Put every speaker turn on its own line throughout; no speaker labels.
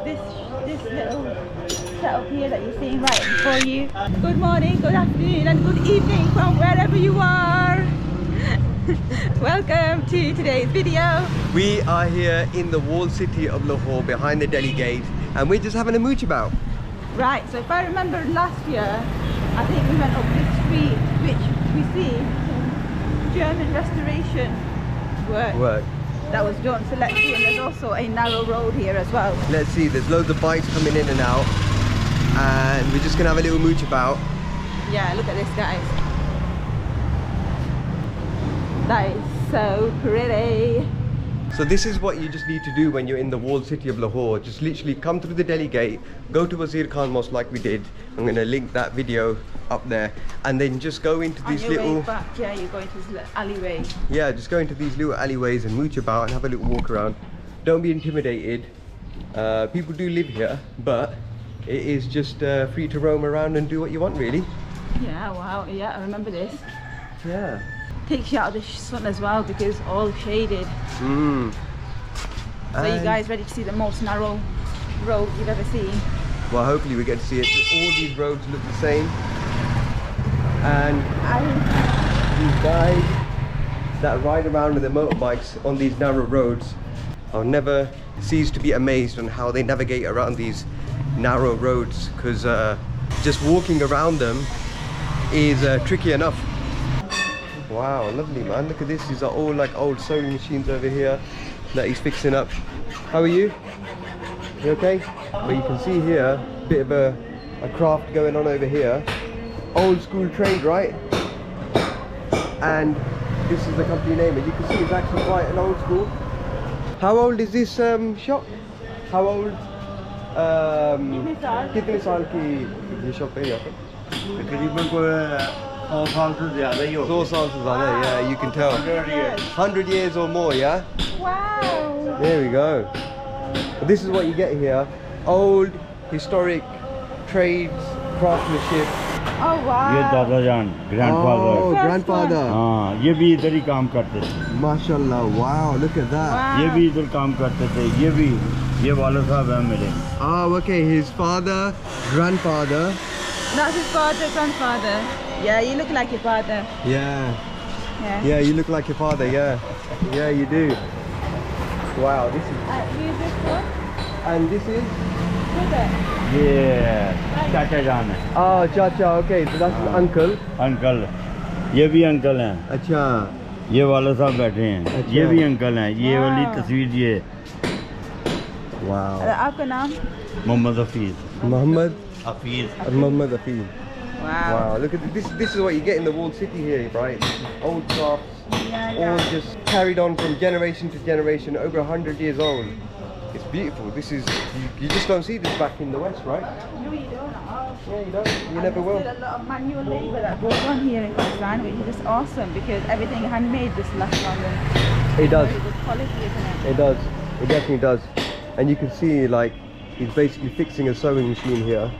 guys, this little setup here that you're seeing right before you. Good morning, good afternoon and good evening from wherever you are. Welcome to today's video.
We are here in the walled city of Lahore behind the Delhi gate and we're just having a mooch about.
Right, so if I remember last year, I think we went up this street which we see German restoration work that was done. So let's see, and there's also a narrow road here as well.
Let's see, there's loads of bikes coming in and out and we're just gonna have a little mooch about.
Yeah, look at this, guys. That is so pretty.
So this is what you just need to do when you're in the walled city of Lahore. Just literally come through the Delhi gate, go to Wazir Khan Mosque like we did. I'm going to link that video up there, and then just go into these little...
back, yeah, you're going to this alleyway.
Yeah, just go into these little alleyways and mooch about and have a little walk around. Don't be intimidated. People do live here, but it is just free to roam around and do what you want, really.
Yeah, wow, yeah, I remember this.
Yeah.
Takes you out of the sun as well because all shaded.
Mm.
So you guys ready to see the most narrow road you've ever seen?
Well, hopefully we get to see it. All these roads look the same. And these guys that ride around with their motorbikes on these narrow roads, I'll never cease to be amazed on how they navigate around these narrow roads, because just walking around them is tricky enough. Wow, lovely, man. Look at this. These are all like old sewing machines over here that he's fixing up. How are you? You okay? Well, you can see here a bit of a craft going on over here. Old school trade, right? And this is the company name, and you can see it's actually quite an old school. How old is this shop? How old? कितने साल की ये shop है यहाँ पे?
तकरीबन कोई 100 साल से ज़्यादा ही हो.
100 साल से ज़्यादा, yeah, you can tell. 100 years or more, yeah?
Wow!
There we go. This is what you get here. Old, historic trades, craftsmanship.
Oh wow!
ये दादा जान, grandfather.
Oh, grandfather.
हाँ, ये भी इधर ही काम करते थे.
Mashallah, wow, look at that.
Wow.
ये भी इधर काम करते थे. ये वाले साहब हैं मेरे.
Oh, okay, his father, grandfather.
That's his father, grandfather. Yeah, you look like your father.
Yeah.
Yeah.
Yeah, you look like your father, yeah. Yeah, you do. Wow, this is...
Who's this one?
And this is?
Brother.
ये चाचा जान है.
Oh, Chacha, okay, so that's his uncle.
Uncle. ये भी uncle हैं.
अच्छा.
ये वाले साहब बैठे हैं.
अच्छा.
ये भी अंकल हैं. ये वाली
Wow.
तस्वीर ये.
Wow.
आपका नाम?
Mohammad Hafeez.
Muhammad
Hafeez.
Hafiz.
Wow.
Wow, look at this. This is what you get in the walled city here, right? Old crafts,
Yeah,
all just carried on from generation to generation, over 100 years old. It's beautiful. This is, you just don't see this back in the West, right?
No, you don't.
Yeah, you don't. You never will.
There's a lot of manual labour that goes on here in Pakistan, which is just awesome because everything handmade just lasts longer.
It does.
Very good quality, isn't it?
It does. It definitely does. And you can see, like, he's basically fixing a sewing machine here.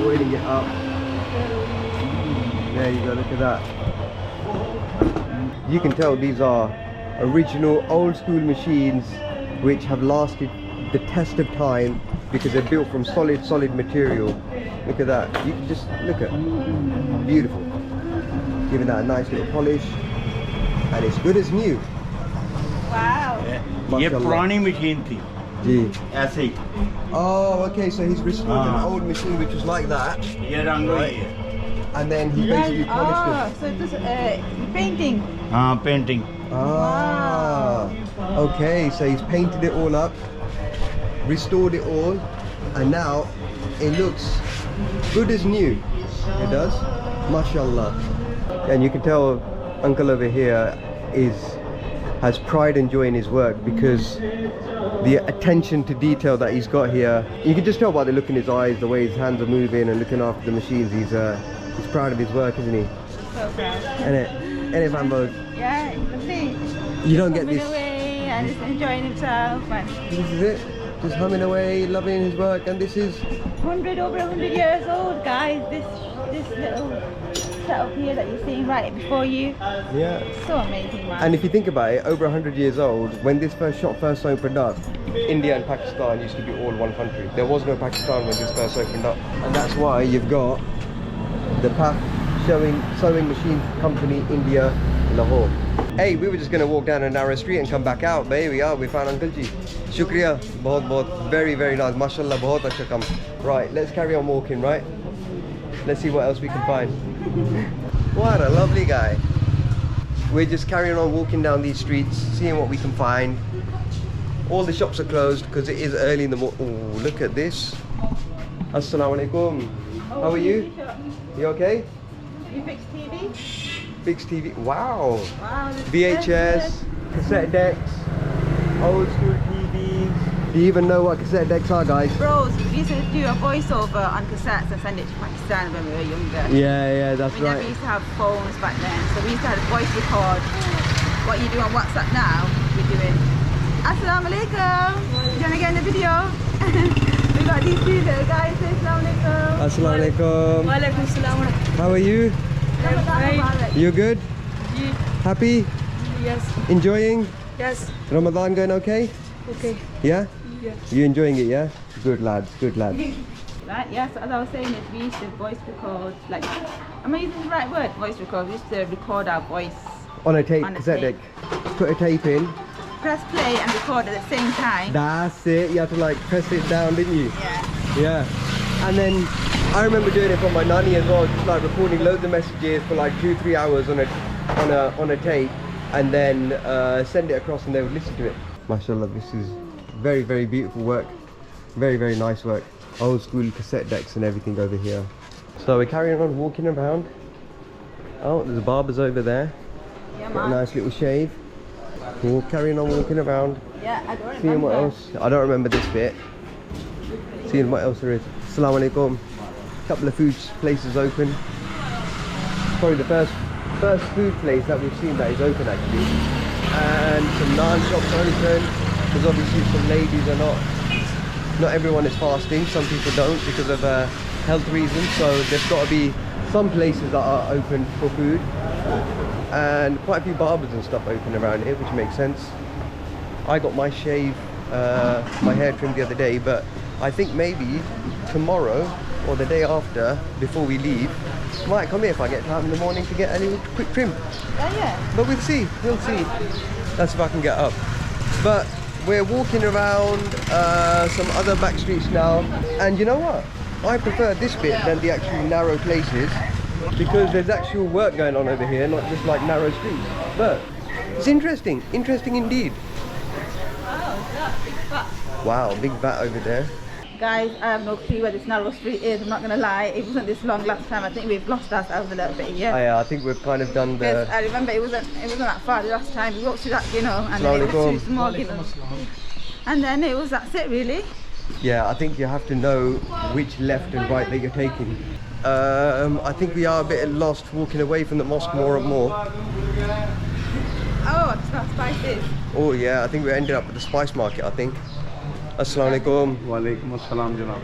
Oiling it up. There you go, look at that. You can tell these are original old school machines which have lasted the test of time because they're built from solid material. Look at that. You can just look at it. Beautiful. Giving that a nice little polish. And it's good as new.
Wow.
ये पुरानी machine थी.
Gee.
ऐसे ही.
Oh, okay, so he's restored an old machine which was like that.
ये रंग हुई है.
And then he basically polished it.
So this painting.
हाँ, painting.
Ah, okay, so he's painted it all up, restored it all, and now it looks good as new. It does, mashallah. And you can tell uncle over here has pride and joy in his work because the attention to detail that he's got here, you can just tell by the look in his eyes, the way his hands are moving and looking after the machines. He's proud of his work, isn't he?
So proud.
Innit, Mambo?
Yeah, you can see.
You don't get
Coming
this.
away and just enjoying himself. And
This is it. Just humming away, loving his work, and this is...
over 100 years old, guys. This little setup here that you're seeing right before you.
Yeah.
So amazing, man.
And if you think about it, over 100 years old, when this shop first opened up, India and Pakistan used to be all one country. There was no Pakistan when this first opened up. And that's why you've got the PAF sewing machine company India, Lahore. Hey, we were just gonna walk down a narrow street and come back out, but here we are, we found Uncle Ji. Shukriya, bahut, very, very nice. Mashallah, bahut acha kam. Right, let's carry on walking, right? Let's see what else we can find. What a lovely guy. We're just carrying on walking down these streets, seeing what we can find. All the shops are closed because it is early in the morning. Oh, look at this. Assalamu alaikum. How are you? You okay?
You fix TV?
Fix TV. Wow.
Wow.
VHS, cassette decks, old school TVs. Do you even know what cassette decks are, guys?
Bros, we used to do a voiceover on cassettes and send it to Pakistan when we were younger.
Yeah, that's
We
right.
never used to have phones back then, so we used to have voice record. What you do on WhatsApp now, we're doing. Assalamu alaikum. Do you want to get in the video? We got these two little guys. Say assalamu alaikum.
Assalamu alaikum.
Walaikum salam.
How are you?
Ramadan
You good? Happy?
Yes.
Enjoying?
Yes.
Ramadan going okay?
Okay.
Yeah?
Yes.
You enjoying it, yeah? Good lads, good lads.
Right, yes, as I was saying, is we used to voice record, like, am I using the right word? Voice record. We used to record our voice.
On a tape,
On a
cassette
tape.
deck. Put a tape in.
Press play and record at the same time.
That's it. You had to like press it down, didn't you?
Yeah.
Yeah. And then I remember doing it for my nanny as well, just like recording loads of messages for like 2-3 hours on a tape, and then send it across, and they would listen to it. Mashallah, this is very, very beautiful work. Very, very nice work. Old school cassette decks and everything over here. So we're carrying on walking around. Oh, there's a barber's over there.
Yeah,
Got a
man.
nice little shave. We're carrying on walking around.
Yeah, I don't remember.
Seeing what else. I don't remember this bit. Seeing what else there is. Assalamu alaikum. Couple of food places open. Probably the first food place that we've seen that is open actually. And some naan shops are open, because obviously some ladies are not everyone is fasting. Some people don't because of health reasons. So there's got to be some places that are open for food. And quite a few barbers and stuff open around here, which makes sense. I got my my hair trimmed the other day, but I think maybe tomorrow or the day after, before we leave, might come here if I get time in the morning to get a little quick trim.
Yeah.
But we'll see. That's if I can get up. But we're walking around some other back streets now, and you know what? I prefer this bit than the actual narrow places, because there's actual work going on over here, not just like narrow streets. But it's interesting indeed. Wow, big vat over there.
Guys, I have no clue where this narrow street is. I'm not gonna lie, it wasn't this long last time. I think we've lost ourselves a little bit here.
I think we've kind of done
Because
the...
I remember it wasn't that far the last time. We walked through that, and then it was too small, and then that's it really.
Yeah, I think you have to know which left and right that you're taking. I think we are a bit lost walking away from the mosque more and more.
Oh, it's not spices.
Oh yeah, I think we ended up at the spice market, I think. Assalamu alaikum.
Walaikum assalam, Janab.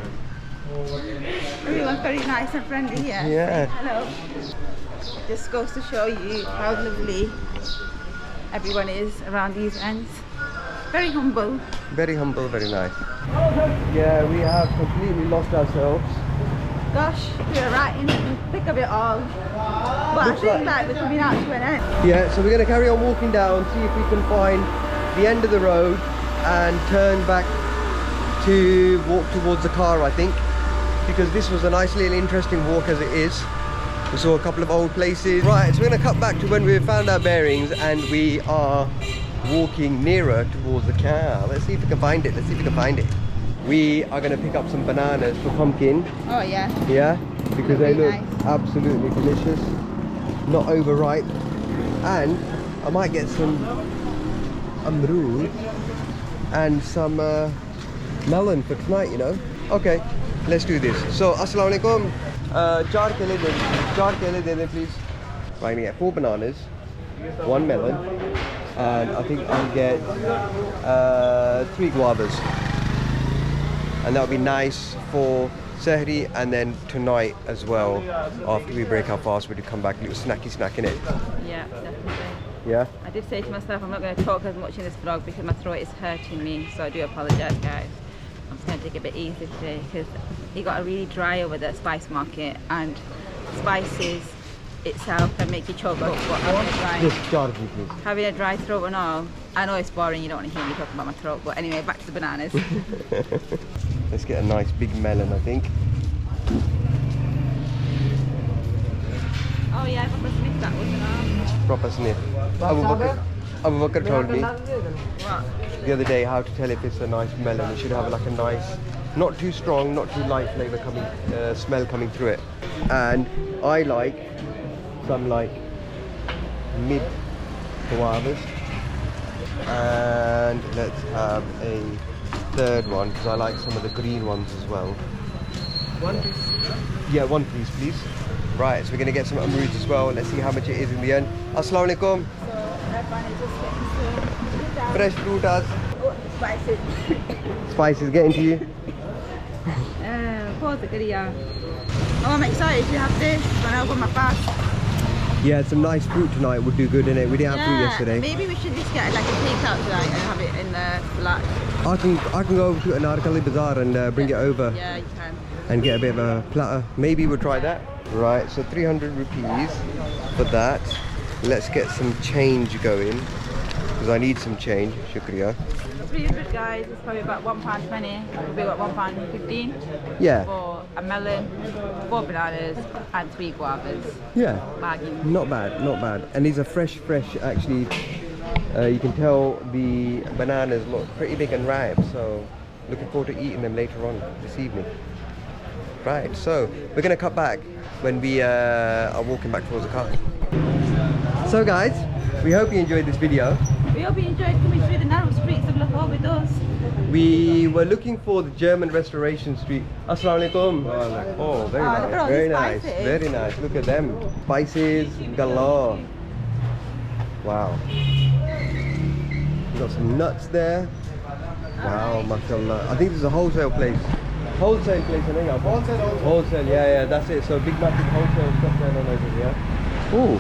Everyone's very nice and friendly here.
Yeah.
Hello. Just goes to show you how lovely everyone is around these ends. Very humble.
Very humble, very nice. Yeah, we have completely lost ourselves.
Gosh, we're right in the thick of it all. But
Looks
I think
like-
we're coming out to an end.
Yeah, so we're going to carry on walking down, see if we can find the end of the road and turn back to walk towards the car, I think, because this was a nice little interesting walk as it is. We saw a couple of old places. Right, so we're going to cut back to when we found our bearings, and we are walking nearer towards the car. Let's see if we can find it. We are going to pick up some bananas for pumpkin.
Oh yeah.
Yeah, because they
Very
look
nice.
absolutely delicious, not overripe. And I might get some amrood and some melon for tonight, Okay, let's do this. So, assalamu alaikum. Char kele de please. Right, we get 4 bananas, 1 melon, and I think I'll get 3 guavas. And that would be nice for Sehri, and then tonight as well, after we break our fast, we do come back, a little snacky snack in it.
Yeah, definitely.
Yeah?
I I did say to myself I'm not going to talk as much in this vlog because my throat is hurting me, so I do apologise guys. I'm just going to take it a bit easy today because it got really dry over the spice market, and spices itself can make you choke up, but having a dry throat and all, I know it's boring, you don't want to hear me talk about my throat, but anyway, back to the bananas.
Let's get a nice big melon, I think.
Oh yeah, I proper sniffed that, wasn't I?
Proper sniff. Abu Bakr told me
What?
the other day how to tell if it's a nice melon. It should have like a nice, not too strong, not too light flavour coming, smell coming through it. And I like some like mid guavas. And let's have a third one because I like some of the green ones as well. One please? Yeah, one please. Right, so we're going to get some amruds as well. Let's see how much it is in the end. Assalamu alaikum.
So everyone is just getting some
Fresh frutas.
Oh, spices.
Spices getting to you.
Oh, I'm excited to have this when I open my pack.
Yeah, some nice fruit tonight would do good in it. We didn't have fruit yesterday.
Maybe we should just get like a takeout tonight and have it in the flat.
I can go over to Anarkali Bazaar and bring it over.
Yeah, you can.
And get a bit of a platter. Maybe we'll try that. Right, so 300 rupees for that. Let's get some change going because I need some change. Shukriya.
300 guys, it's probably about £1.20. Probably about £1.15.
Yeah.
For a melon, 4 bananas, and 3 guavas.
Yeah.
Bargain.
Not bad. And these are fresh actually. You can tell the bananas look pretty big and ripe, so looking forward to eating them later on this evening. Right, so we're going to cut back when we are walking back towards the car. So guys, we hope you enjoyed this video.
We hope you enjoyed coming through the narrow streets of Lahore with us.
We were looking for the German Restoration Street. Assalamu alaikum. Oh, very nice. Very nice. Very nice. Look at them. Spices galore. Wow. We got some nuts there. Wow, mashallah. I think this is a wholesale place. Wholesale place, I think. Wholesale, yeah, that's it. So big massive wholesale stuff going on over here. Oh,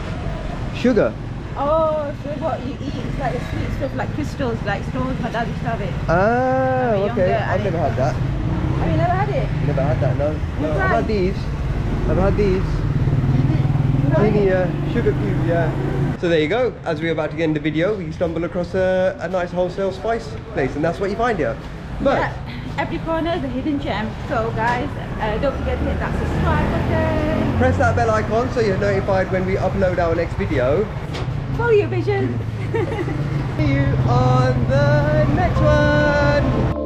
sugar.
Oh, so what you eat, it's like the sweet stuff, like crystals, like stones. My dad used to have it.
Ah, okay. I've never had that.
Have you never had it?
Never had that, no. I've had these. Teeny sugar cubes, yeah. So there you go. As we were about to get in the video, we stumbled across a nice wholesale spice place, and that's what you find here. But
yeah, every corner is a hidden gem. So guys, don't forget to hit that subscribe button.
Press that bell icon so you're notified when we upload our next video.
Follow your vision.
See you on the next one.